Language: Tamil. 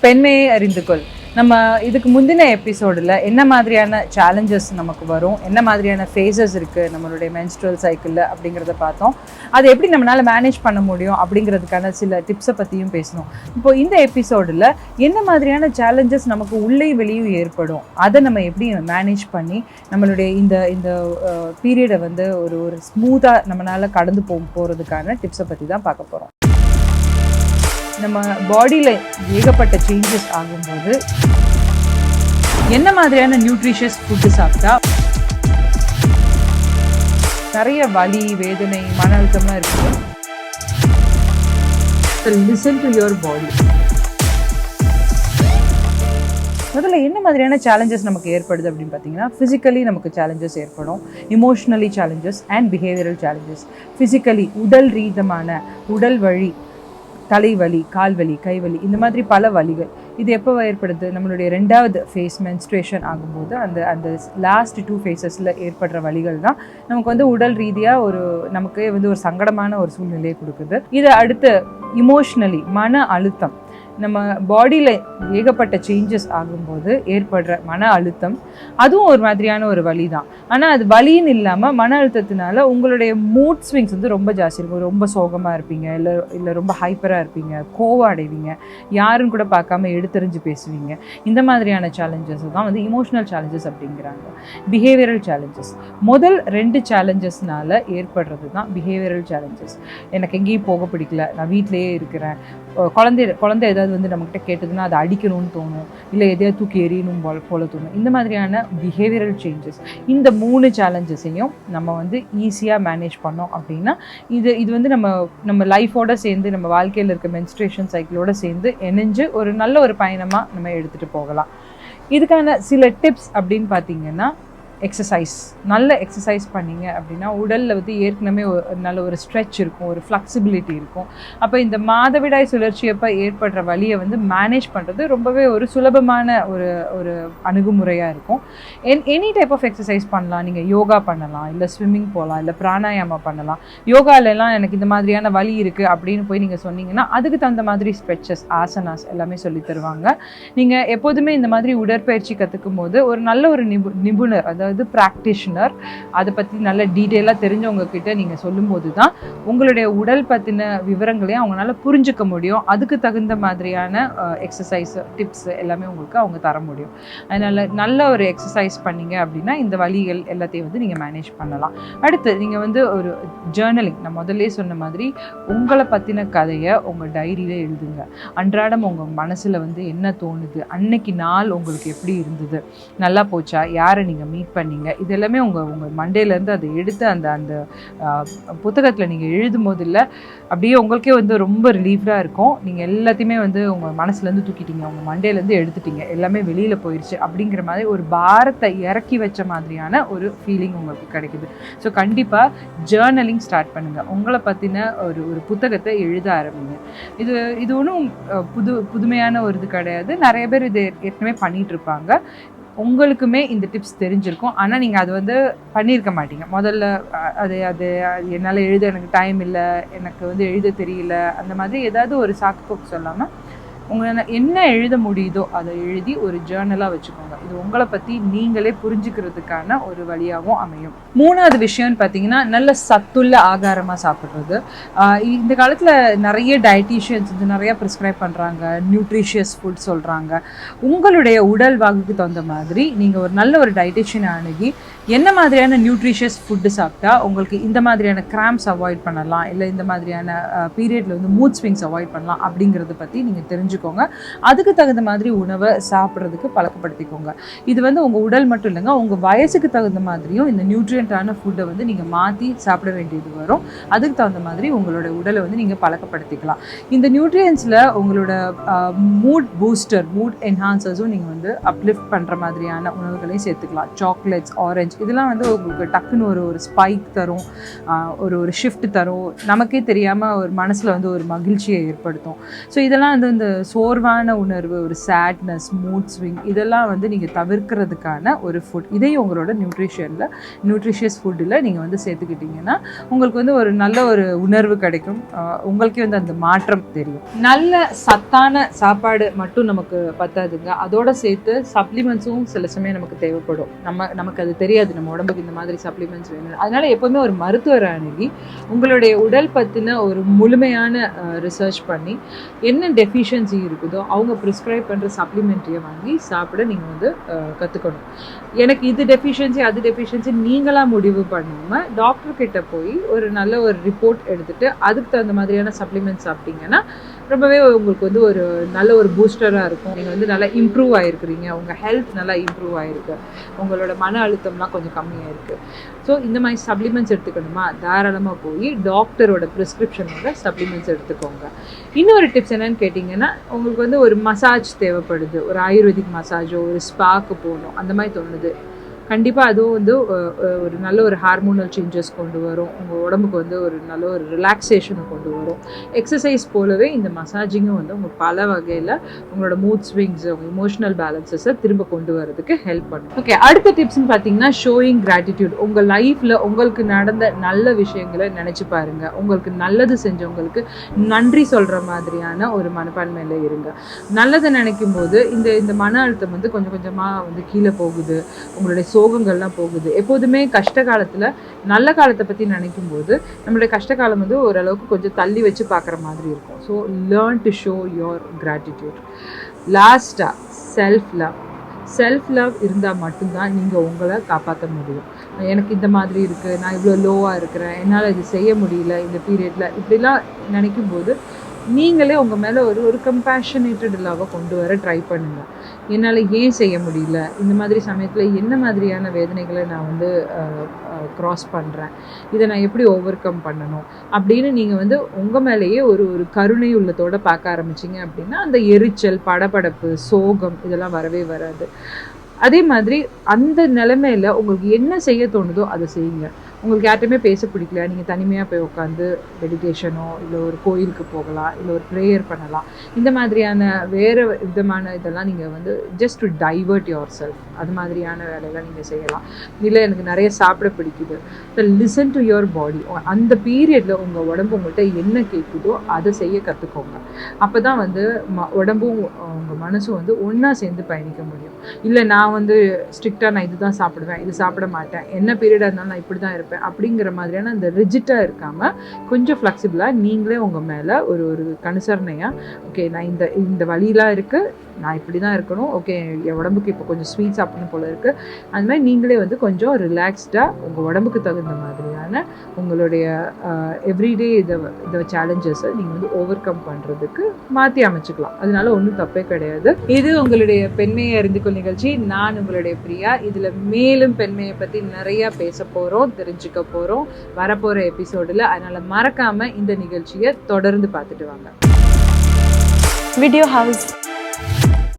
பெண்மையை அறிந்து கொள். நம்ம இதுக்கு முந்தின எபிசோடில் என்ன மாதிரியான சேலஞ்சஸ் நமக்கு வரும், என்ன மாதிரியான ஃபேஸஸ் இருக்குது நம்மளுடைய மென்ஸ்ட்ரல் சைக்கிளில் அப்படிங்கிறத பார்த்தோம். அதை எப்படி நம்மளால் மேனேஜ் பண்ண முடியும் அப்படிங்கிறதுக்கான சில டிப்ஸை பற்றியும் பேசணும். இப்போது இந்த எபிசோடில் என்ன மாதிரியான சேலஞ்சஸ் நமக்கு உள்ளே வெளியும் ஏற்படும், அதை நம்ம எப்படி மேனேஜ் பண்ணி நம்மளுடைய இந்த இந்த பீரியடை வந்து ஒரு ஸ்மூத்தாக நம்மளால் கடந்து போகிறதுக்கான டிப்ஸை பற்றி தான் பார்க்க போகிறோம். நம்ம பாடியில் ஏகப்பட்ட சேஞ்சஸ் ஆகும்போது என்ன மாதிரியான நியூட்ரிஷியஸ் ஃபுட்டு சாப்பிட்டா நிறைய வலி, வேதனை, மன அழுத்தம்லாம் இருக்குது. Listen to your body. முதல்ல என்ன மாதிரியான சேலஞ்சஸ் நமக்கு ஏற்படுது அப்படின்னு பார்த்தீங்கன்னா, ஃபிசிக்கலி நமக்கு சேலஞ்சஸ் ஏற்படும், emotionally challenges and behavioural challenges. Physically உடல் ரீதமான உடல் வலி, தலைவலி, கால்வலி, கைவலி, இந்த மாதிரி பல வலிகள். இது எப்போ ஏற்படுது? நம்மளுடைய 2வது ஃபேஸ் மென்ஸ்ட்ரேஷன் ஆகும்போது அந்த லாஸ்ட் 2 ஃபேஸஸில் ஏற்படுற வலிகள் தான் நமக்கு வந்து உடல் ரீதியாக நமக்கு வந்து ஒரு சங்கடமான ஒரு சூழ்நிலையை கொடுக்குது. இது அடுத்து இமோஷ்னலி மன அழுத்தம். நம்ம பாடியில் ஏகப்பட்ட சேஞ்சஸ் ஆகும்போது ஏற்படுற மன அழுத்தம், அதுவும் ஒரு மாதிரியான ஒரு வலி தான். ஆனால் அது வலின்னு இல்லாமல் மன அழுத்தத்தினால உங்களுடைய மூட் ஸ்விங்ஸ் வந்து ரொம்ப ஜாஸ்தி இருக்கும். ரொம்ப சோகமாக இருப்பீங்க, இல்லை ரொம்ப ஹைப்பராக இருப்பீங்க, கோவம் அடைவீங்க, யாருன்னு கூட பார்க்காம எடுத்தறிஞ்சு பேசுவீங்க. இந்த மாதிரியான சேலஞ்சஸ் தான் வந்து இமோஷனல் சேலஞ்சஸ் அப்படிங்கிறாங்க. பிஹேவியரல் சேலஞ்சஸ் முதல் 2 சேலஞ்சஸ்னால ஏற்படுறது தான் பிஹேவியரல் சேலஞ்சஸ். எனக்கு எங்கேயும் போக பிடிக்கல, நான் வீட்டிலேயே இருக்கிறேன், குழந்தை ஏதாவது வந்து நம்மகிட்ட கேட்டதுன்னா அதை அடிக்கணும்னு தோணும், இல்லை எதையாவது தூக்கி எறியணும் போல தோணும். இந்த மாதிரியான பிஹேவியரல் சேஞ்சஸ். இந்த 3 சேலஞ்சஸையும் நம்ம வந்து ஈஸியாக மேனேஜ் பண்ணோம் அப்படின்னா இது வந்து நம்ம லைஃபோட சேர்ந்து, நம்ம வாழ்க்கையில் இருக்க மென்ஸ்ட்ரேஷன் சைக்கிளோட சேர்ந்து இணைஞ்சு ஒரு நல்ல ஒரு பயணமாக நம்ம எடுத்துகிட்டு போகலாம். இதுக்கான சில டிப்ஸ் அப்படின்னு பார்த்தீங்கன்னா, எக்ஸசைஸ். நல்ல எக்ஸசைஸ் பண்ணிங்க அப்படின்னா உடலில் வந்து ஏற்கனவே நல்ல ஒரு ஸ்ட்ரெச் இருக்கும், ஒரு ஃப்ளெக்சிபிலிட்டி இருக்கும். அப்போ இந்த மாதவிடாய் சுழற்சியப்போ ஏற்படுற வலியை வந்து மேனேஜ் பண்ணுறது ரொம்பவே ஒரு சுலபமான ஒரு அணுகுமுறையாக இருக்கும். எனி டைப் ஆஃப் எக்ஸசைஸ் பண்ணலாம். நீங்கள் யோகா பண்ணலாம், இல்லை ஸ்விம்மிங் போகலாம், இல்லை பிராணாயாமா பண்ணலாம். யோகாலெல்லாம் எனக்கு இந்த மாதிரியான வலி இருக்குது அப்படின்னு போய் நீங்கள் சொன்னீங்கன்னா அதுக்கு தகுந்த மாதிரி ஸ்ட்ரெச்சஸ், ஆசனாஸ் எல்லாமே சொல்லி தருவாங்க. நீங்கள் எப்போதுமே இந்த மாதிரி உடற்பயிற்சி கற்றுக்கும் போது ஒரு நல்ல ஒரு நிபுணர், அதாவது ப்ராக்டிஷனர், அதை பற்றி நல்ல டீட்டெயிலாக தெரிஞ்சவங்க கிட்ட நீங்கள் சொல்லும்போது தான் உங்களுடைய உடல் பற்றின விவரங்களையும் அவங்களால புரிஞ்சுக்க முடியும். அதுக்கு தகுந்த மாதிரியான எக்ஸசைஸ் டிப்ஸ் எல்லாமே உங்களுக்கு அவங்க தர முடியும். அதனால் நல்ல ஒரு எக்ஸசைஸ் பண்ணிங்க அப்படின்னா இந்த வலிகள் எல்லாத்தையும் வந்து நீங்கள் மேனேஜ் பண்ணலாம். அடுத்து நீங்கள் வந்து ஒரு ஜேர்னலிங், நான் முதல்ல சொன்ன மாதிரி உங்களை பற்றின கதையை உங்கள் டைரியில் எழுதுங்க. அன்றாடம் உங்கள் மனசில் வந்து என்ன தோணுது, அன்னைக்கு நாள் உங்களுக்கு எப்படி இருந்தது, நல்லா போச்சா, யாரை நீங்கள் மீட் பண்ணீங்க, இது எல்லாமே உங்கள் மண்டேலேருந்து அதை எடுத்து அந்த புத்தகத்தில் நீங்கள் எழுதும் போது இல்லை அப்படியே உங்களுக்கே வந்து ரொம்ப ரிலீஃப்டாக இருக்கும். நீங்கள் எல்லாத்தையுமே வந்து உங்கள் மனசுலேருந்து தூக்கிட்டீங்க, உங்கள் மண்டேலேருந்து எடுத்துட்டீங்க, எல்லாமே வெளியில் போயிடுச்சு அப்படிங்கிற மாதிரி ஒரு பாரத்தை இறக்கி வச்ச மாதிரியான ஒரு ஃபீலிங் உங்களுக்கு கிடைக்குது. ஸோ கண்டிப்பாக ஜேர்னலிங் ஸ்டார்ட் பண்ணுங்கள். உங்களை பற்றின ஒரு புத்தகத்தை எழுத ஆரம்பிங்க. இது ஒன்றும் புதுமையான ஒரு இது கிடையாது. நிறைய பேர் இது ஏற்கனவே பண்ணிகிட்ருப்பாங்க. உங்களுக்குமே இந்த டிப்ஸ் தெரிஞ்சிருக்கும். ஆனால் நீங்கள் அது வந்து பண்ணியிருக்க மாட்டீங்க. முதல்ல அது என்னால் எழுத எனக்கு டைம் இல்லை, எனக்கு வந்து எழுத தெரியல, அந்த மாதிரி ஏதாவது ஒரு சாக்கு போக்கு சொல்லாமல் உங்களால் என்ன எழுத முடியுதோ அதை எழுதி ஒரு ஜேர்னலாக வச்சுக்கோங்க. இது உங்களை பற்றி நீங்களே புரிஞ்சுக்கிறதுக்கான ஒரு வழியாகவும் அமையும். 3வது விஷயம்னு பார்த்தீங்கன்னா, நல்ல சத்துள்ள ஆகாரமாக சாப்பிட்றது. இந்த காலத்தில் நிறைய டயட்டீஷியன்ஸ் வந்து நிறையா ப்ரிஸ்கிரைப் பண்ணுறாங்க, நியூட்ரிஷியஸ் ஃபுட் சொல்கிறாங்க. உங்களுடைய உடல் வாகுக்கு தகுந்த மாதிரி நீங்கள் ஒரு நல்ல ஒரு டயட்டீஷியனை அணுகி என்ன மாதிரியான நியூட்ரிஷியஸ் ஃபுட்டு சாப்பிட்டா உங்களுக்கு இந்த மாதிரியான கிராம்ஸ் அவாய்ட் பண்ணலாம், இல்லை இந்த மாதிரியான பீரியடில் வந்து மூட் ஸ்விங்ஸ் அவாய்ட் பண்ணலாம் அப்படிங்கிறத பற்றி நீங்கள் தெரிஞ்சுக்கோங்க. அதுக்கு தகுந்த மாதிரி உணவை சாப்பிட்றதுக்கு பழக்கப்படுத்திக்கோங்க. இது வந்து உங்கள் உடல் மட்டும் இல்லைங்க, உங்கள் வயசுக்கு தகுந்த மாதிரியும் இந்த நியூட்ரியன்ட்டான ஃபுட்டை வந்து நீங்கள் மாற்றி சாப்பிட வேண்டியது வரும். அதுக்கு தகுந்த மாதிரி உங்களோட உடலை வந்து நீங்கள் பழக்கப்படுத்திக்கலாம். இந்த நியூட்ரியன்ஸில் உங்களோட மூட் பூஸ்டர், மூட் என்ஹான்சர்ஸும் நீங்கள் வந்து அப்லிஃப்ட் பண்ணுற மாதிரியான உணவுகளையும் சேர்த்துக்கலாம். சாக்லேட்ஸ், ஆரஞ்சு, இதெல்லாம் வந்து உங்களுக்கு டக்குன்னு ஒரு ஸ்பைக் தரும், ஒரு ஷிஃப்ட் தரும், நமக்கே தெரியாமல் ஒரு மனசில் வந்து ஒரு மகிழ்ச்சியை ஏற்படுத்தும். ஸோ இதெல்லாம் வந்து இந்த சோர்வான உணர்வு, ஒரு சேட்னஸ், மூட் ஸ்விங் இதெல்லாம் வந்து நீங்கள் தவிர்க்கிறதுக்கான ஒரு ஃபுட். இதையும் உங்களோட நியூட்ரிஷியஸ் ஃபுட்டில் நீங்கள் வந்து சேர்த்துக்கிட்டிங்கன்னா உங்களுக்கு வந்து ஒரு நல்ல ஒரு உணர்வு கிடைக்கும். உங்களுக்கே வந்து அந்த மாற்றம் தெரியும். நல்ல சத்தான சாப்பாடு மட்டும் நமக்கு பத்தாதுங்க, அதோட சேர்த்து சப்ளிமெண்ட்ஸும் சில சமயம் நமக்கு தேவைப்படும். நமக்கு அது தெரியாது, நம்ம உடம்புக்கு இந்த மாதிரி சப்ளிமெண்ட்ஸ் வேணும். அதனால எப்போவுமே ஒரு மருத்துவரை அணுகி உங்களுடைய உடல் பற்றின ஒரு முழுமையான ரிசர்ச் பண்ணி என்ன டெஃபிஷியன்சி இருக்குதோ அவங்க ப்ரிஸ்கிரைப் பண்ணுற சப்ளிமெண்ட்ரியை வாங்கி சாப்பிட நீங்கள் வந்து கற்றுக்கணும். எனக்கு இது டெஃபிஷியன்சி அது டெஃபிஷியன்சி நீங்களாக முடிவு பண்ணாமல் டாக்டர்கிட்ட போய் ஒரு நல்ல ஒரு ரிப்போர்ட் எடுத்துகிட்டு அதுக்கு தகுந்த மாதிரியான சப்ளிமெண்ட்ஸ் சாப்பிட்டீங்கன்னா ரொம்பவே உங்களுக்கு வந்து ஒரு நல்ல ஒரு பூஸ்டராக இருக்கும். நீங்கள் வந்து நல்லா இம்ப்ரூவ் ஆகிருக்கிறீங்க, உங்கள் ஹெல்த் நல்லா இம்ப்ரூவ் ஆகிருக்கு, உங்களோட மன அழுத்தம்லாம் கொஞ்சம் கம்மியாயிருக்கு. ஸோ இந்த மாதிரி சப்ளிமெண்ட்ஸ் எடுத்துக்கணுமா, தாராளமாக போய் டாக்டரோட ப்ரிஸ்கிரிப்ஷனோட சப்ளிமெண்ட்ஸ் எடுத்துக்கோங்க. இன்னொரு டிப்ஸ் என்னன்னு கேட்டிங்கன்னா, உங்களுக்கு வந்து ஒரு மசாஜ் தேவைப்படுது, ஒரு ஆயுர்வேதிக் மசாஜோ ஒரு ஸ்பாக்கு போகணும் அந்த மாதிரி தோணுது, கண்டிப்பாக அதுவும் வந்து ஒரு நல்ல ஒரு ஹார்மோனல் சேஞ்சஸ் கொண்டு வரும், உங்கள் உடம்புக்கு வந்து ஒரு நல்ல ஒரு ரிலாக்ஸேஷனை கொண்டு வரும். எக்ஸசைஸ் போலவே இந்த மசாஜிங்கும் வந்து உங்கள் பல வகையில் உங்களோட மூட் ஸ்விங்ஸ், உங்கள் இமோஷனல் பேலன்சஸை திரும்ப கொண்டு வரதுக்கு ஹெல்ப் பண்ணும். ஓகே, அடுத்த டிப்ஸ்ன்னு பார்த்தீங்கன்னா ஷோயிங் கிராட்டிடியூட். உங்கள் லைஃப்பில் உங்களுக்கு நடந்த நல்ல விஷயங்களை நினச்சி பாருங்கள், உங்களுக்கு நல்லது செஞ்சவங்களுக்கு நன்றி சொல்கிற மாதிரியான ஒரு மனப்பான்மையில் இருங்க. நல்லதை நினைக்கும் போது இந்த மன அழுத்தம் வந்து கொஞ்சம் கொஞ்சமாக வந்து கீழே போகுது, உங்களுடைய சோகங்கள்லாம் போகுது. எப்போதுமே கஷ்ட காலத்தில் நல்ல காலத்தை பற்றி நினைக்கும் போது நம்மளுடைய கஷ்ட காலம் வந்து ஓரளவுக்கு கொஞ்சம் தள்ளி வச்சு பார்க்குற மாதிரி இருக்கும். So learn to show your gratitude. லாஸ்ட்டாக செல்ஃப் லவ் இருந்தால் மட்டும்தான் நீங்கள் உங்களை காப்பாற்ற முடியும். எனக்கு இந்த மாதிரி இருக்குது, நான் இவ்வளோ லோவாக இருக்கிறேன், என்னால் இது செய்ய முடியல இந்த பீரியடில், இப்படிலாம் நினைக்கும் போது நீங்களே உங்கள் மேலே ஒரு கம்பேஷனேட்டட் லவ்வை கொண்டு வர ட்ரை பண்ணுங்கள். என்னால் ஏன் செய்ய முடியல, இந்த மாதிரி சமயத்தில் என்ன மாதிரியான வேதனைகளை நான் வந்து க்ராஸ் பண்ணுறேன், இதை நான் எப்படி ஓவர் கம் பண்ணணும் அப்படின்னு நீங்கள் வந்து உங்கள் மேலேயே ஒரு கருணை உள்ளத்தோடு பார்க்க ஆரம்பிச்சிங்க அப்படின்னா அந்த எரிச்சல், படபடப்பு, சோகம் இதெல்லாம் வரவே வராது. அதே மாதிரி அந்த நிலைமையில் உங்களுக்கு என்ன செய்ய தோணுதோ அதை செய்யுங்க. உங்களுக்கு யார்ட்டுமே பேச பிடிக்கல, நீங்கள் தனிமையாக போய் உட்காந்து மெடிடேஷனோ இல்லை ஒரு கோயிலுக்கு போகலாம், இல்லை ஒரு ப்ரேயர் பண்ணலாம். இந்த மாதிரியான வேறு விதமான இதெல்லாம் நீங்கள் வந்து just to divert your self, அது மாதிரியான வேலையெல்லாம் நீங்கள் செய்யலாம். இல்லை எனக்கு நிறைய சாப்பிட பிடிக்குது, so listen to your body. அந்த பீரியடில் உங்கள் உடம்பு உங்கள்கிட்ட என்ன கேட்குதோ அதை செய்ய கற்றுக்கோங்க. அப்போ தான் வந்து உடம்பும் உங்கள் மனசும் வந்து ஒன்றா சேர்ந்து பயணிக்க முடியும். இல்லை நான் வந்து ஸ்ட்ரிக்டாக நான் இது தான் சாப்பிடுவேன், இது சாப்பிட மாட்டேன், என்ன பீரியடாக இருந்தாலும் நான் இப்படி தான் இருப்பேன் அப்படிங்கிற மாதிரியான அந்த ரிஜிட்டாக இருக்காமல் கொஞ்சம் ஃப்ளெக்சிபிளாக நீங்களே உங்கள் மேலே ஒரு கனுசரணையாக, ஓகே நான் இந்த வழியெலாம் இருக்குது, நான் இப்படி தான் இருக்கணும், ஓகே என் உடம்புக்கு இப்போ கொஞ்சம் ஸ்வீட் சாப்பிடணும் போல இருக்குது, அந்த மாதிரி நீங்களே வந்து கொஞ்சம் ரிலாக்ஸ்டாக உங்கள் உடம்புக்கு தகுந்த மாதிரியான உங்களுடைய எவ்ரிடே இதை சேலஞ்சஸை நீங்கள் வந்து ஓவர் கம் பண்ணுறதுக்கு மாற்றி அமைச்சுக்கலாம். அதனால ஒன்றும் தப்பே கிடையாது. இது உங்களுடைய பெண்மையை அறிந்துக்கொள் நிகழ்ச்சி. நான் உங்களுடைய பிரியா. இதில் மேலும் பெண்மையை பற்றி நிறையா பேச போகிறோம், தெரிஞ்சுக்க போகிறோம் வரப்போகிற எபிசோடில். அதனால் மறக்காமல் இந்த நிகழ்ச்சியை தொடர்ந்து பார்த்துட்டு வாங்க. Video house